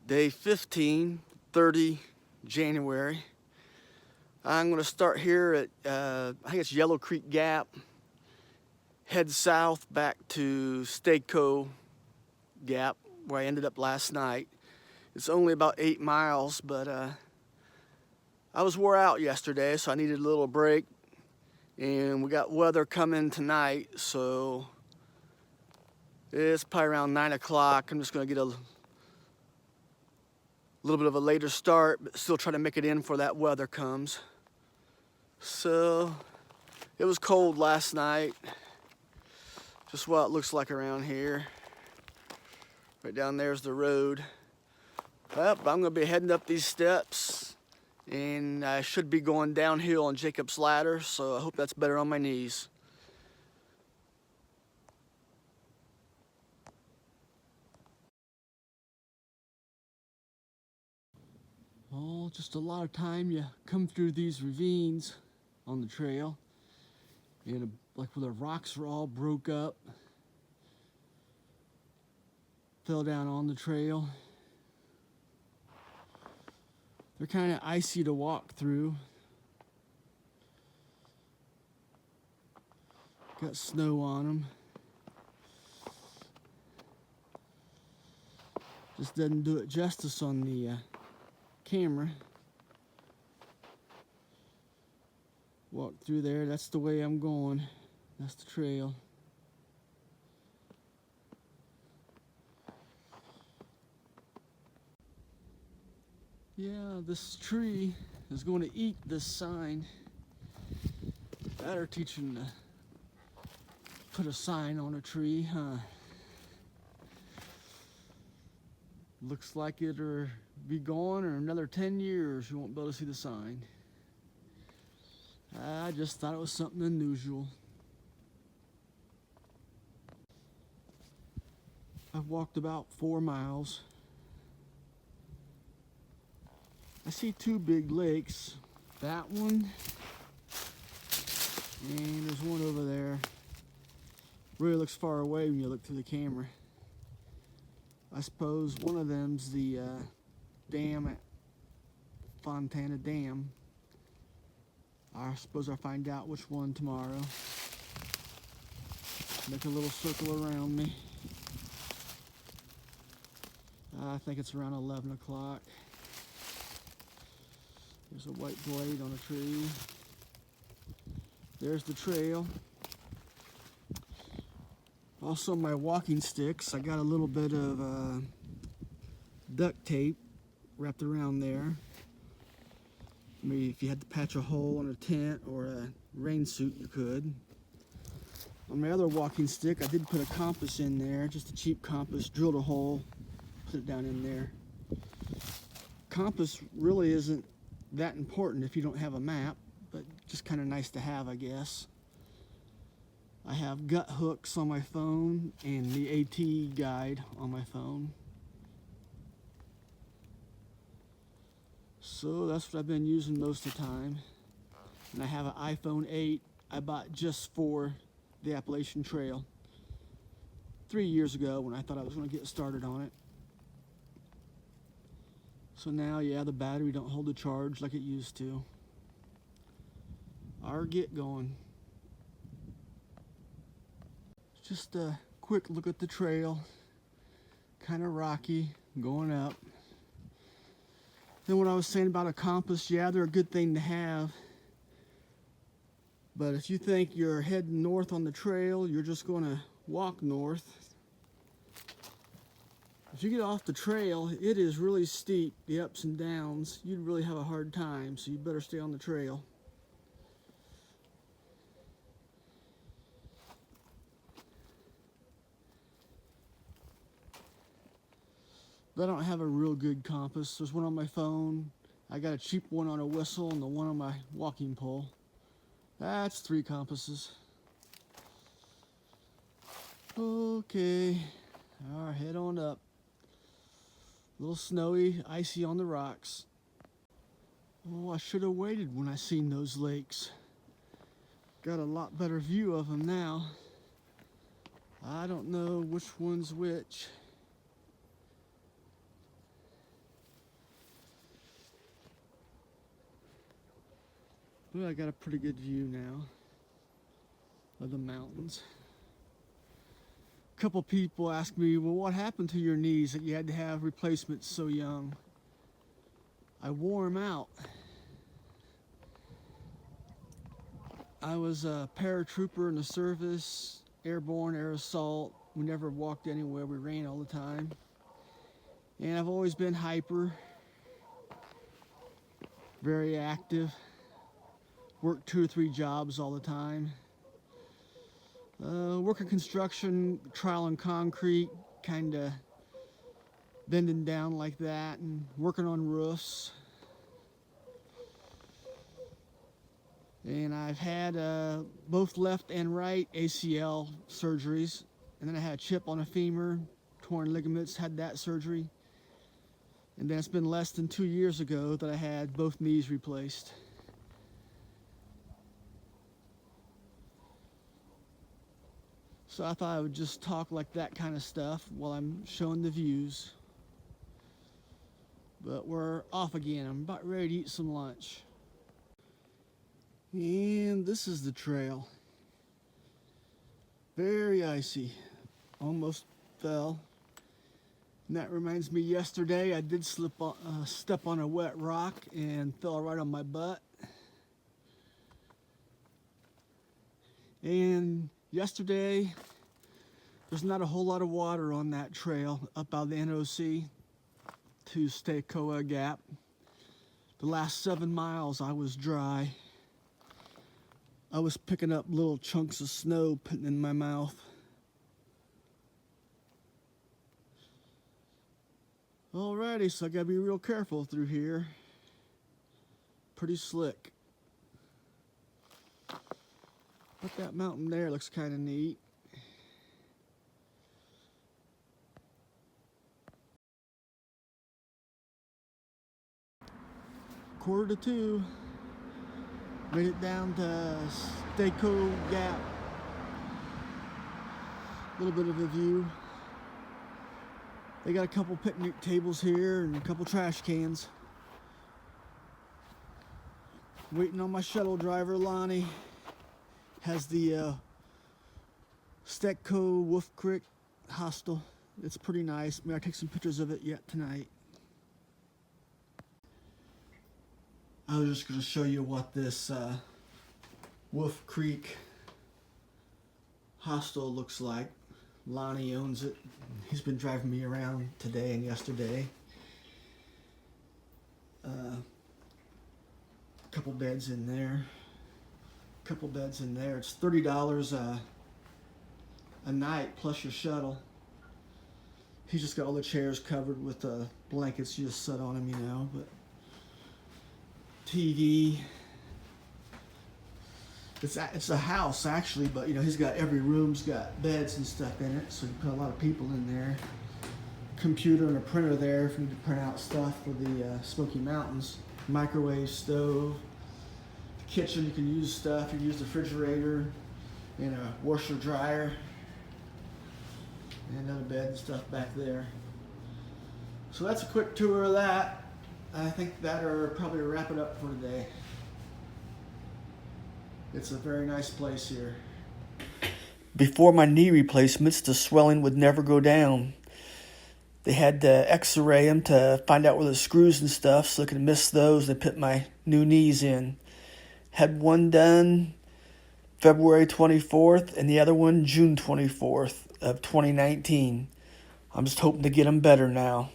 Day 15, 30 January. I'm going to start here at, I think it's Yellow Creek Gap, head south back to Staco Gap, where I ended up last night. It's only about 8 miles, but I was wore out yesterday, so I needed a little break. And we got weather coming tonight, so it's probably around 9 o'clock. I'm just going to get a little bit of a later start, but still try to make it in before that weather comes. So it was cold last night, just what it looks like around here. Right down there's the road. Well, I'm gonna be heading up these steps, and I should be going downhill on Jacob's Ladder, so I hope that's better on my knees. Oh, just a lot of time you come through these ravines on the trail, and like where the rocks are all broke up, fell down on the trail. They're kind of icy to walk through. Got snow on them. Just doesn't do it justice on the camera. Walk through there, that's the way I'm going. That's the trail. Yeah, this tree is going to eat this sign. Better teaching to put a sign on a tree, huh? Looks like it'll be gone in another 10 years. You won't be able to see the sign. I just thought it was something unusual. I've walked about 4 miles. I see 2 big lakes. That one, and there's one over there. Really looks far away when you look through the camera. I suppose one of them's the dam at Fontana Dam. I suppose I'll find out which one tomorrow. Make a little circle around me. I think it's around 11 o'clock. There's a white blade on a tree. There's the trail. Also my walking sticks. I got a little bit of duct tape wrapped around there. Maybe if you had to patch a hole in a tent or a rain suit, you could. On my other walking stick, I did put a compass in there, just a cheap compass, drilled a hole, put it down in there. Compass really isn't that important if you don't have a map, but just kind of nice to have, I guess. I have gut hooks on my phone and the AT guide on my phone. So that's what I've been using most of the time. And I have an iPhone 8 I bought just for the Appalachian Trail 3 years ago when I thought I was going to get started on it. So now, yeah, the battery don't hold the charge like it used to. I'll get going. Just a quick look at the trail. Kind of rocky, going up. Then what I was saying about a compass, yeah, they're a good thing to have. But if you think you're heading north on the trail, you're just going to walk north. If you get off the trail, it is really steep, the ups and downs. You'd really have a hard time, so you better stay on the trail. But I don't have a real good compass. There's one on my phone. I got a cheap one on a whistle and the one on my walking pole. That's 3 compasses. Okay, all right, head on up. A little snowy, icy on the rocks. Oh, I should have waited when I seen those lakes. Got a lot better view of them now. I don't know which one's which. Well, I got a pretty good view now of the mountains. A couple people asked me, well, what happened to your knees that you had to have replacements so young? I wore them out. I was a paratrooper in the service, airborne, air assault. We never walked anywhere, we ran all the time. And I've always been hyper, very active, worked 2 or 3 jobs all the time. Working construction, trial and concrete, kind of bending down like that and working on roofs. And I've had both left and right ACL surgeries. And then I had a chip on a femur, torn ligaments, had that surgery. And then it's been less than 2 years ago that I had both knees replaced. So I thought I would just talk like that kind of stuff while I'm showing the views. But we're off again. I'm about ready to eat some lunch. And this is the trail. Very icy. Almost fell. And that reminds me, yesterday I did step on a wet rock and fell right on my butt. And yesterday, there's not a whole lot of water on that trail up out of the NOC to Stacoa Gap. The last 7 miles I was dry. I was picking up little chunks of snow, putting in my mouth. Alrighty, so I gotta be real careful through here. Pretty slick. But that mountain there looks kind of neat. Quarter to 2. Made it down to Stacoa Gap. A little bit of a view. They got a couple picnic tables here and a couple trash cans. Waiting on my shuttle driver, Lonnie. Has the Stacoa Wolf Creek Hostel. It's pretty nice. Maybe I'll take some pictures of it yet tonight. I was just going to show you what this Wolf Creek Hostel looks like. Lonnie owns it. He's been driving me around today and yesterday. Couple beds in there. Couple beds in there. It's $30 a night plus your shuttle. He's just got all the chairs covered with blankets. You just sit on them, you know. But TV. It's a house actually, but you know he's got every room's got beds and stuff in it, so you put a lot of people in there. Computer and a printer there if you need to print out stuff for the Smoky Mountains. Microwave, stove. The kitchen you can use stuff. You can use the refrigerator and a washer dryer. And another bed and stuff back there. So that's a quick tour of that. I think that'll probably wrap it up for today. It's a very nice place here. Before my knee replacements, the swelling would never go down. They had to x-ray them to find out where the screws and stuff, so they could miss those and put my new knees in. Had one done February 24th and the other one June 24th of 2019. I'm just hoping to get them better now.